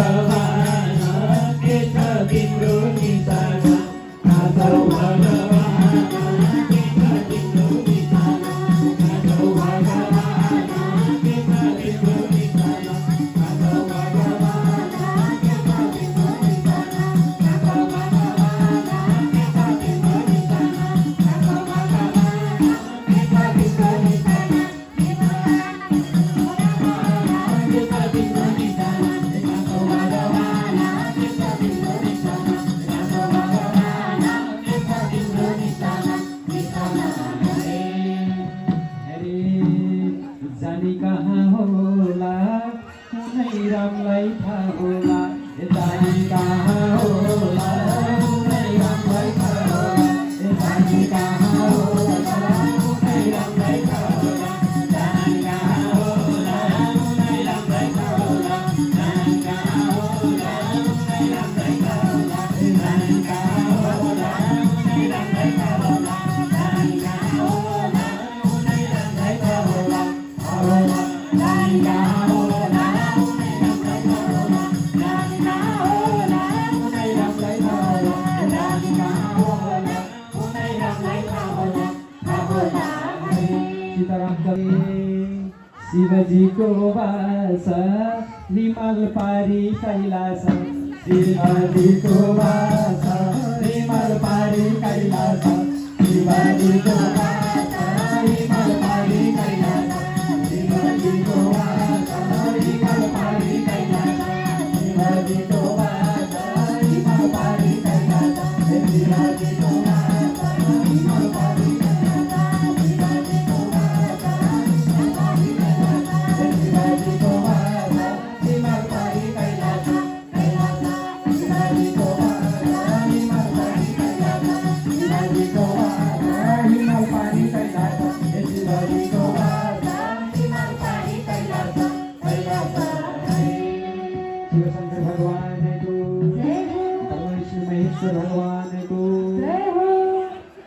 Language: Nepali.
भगवान के छ तिम्रो निशाना नाचौ भगवान के छ तिम्रो निशाना नाचौ भगवान के छ तिम्रो निशाना नाचौ भगवान के छ तिम्रो निशाना नाचौ भगवान के छ तिम्रो निशाना नाचौ भगवान के छ तिम्रो निशाना जानी कहाँ होला कुनै रामलाई थाहा होला जानी कहाँ होला कुनै रामलाई थाहा होला जानी कहाँ होला कुनै रामलाई थाहा होला जानी कहाँ होला कुनै रामलाई थाहा होला जानी कहाँ होला कुनै रामलाई थाहा होला जानी कहाँ होला कुनै रामलाई थाहा होला जानी कहाँ होला कुनै रामलाई थाहा होला शिवजीको वास हिमाल पारी कैलाश शिवजीको वास हिमाल पारी कैलाश शिवजीको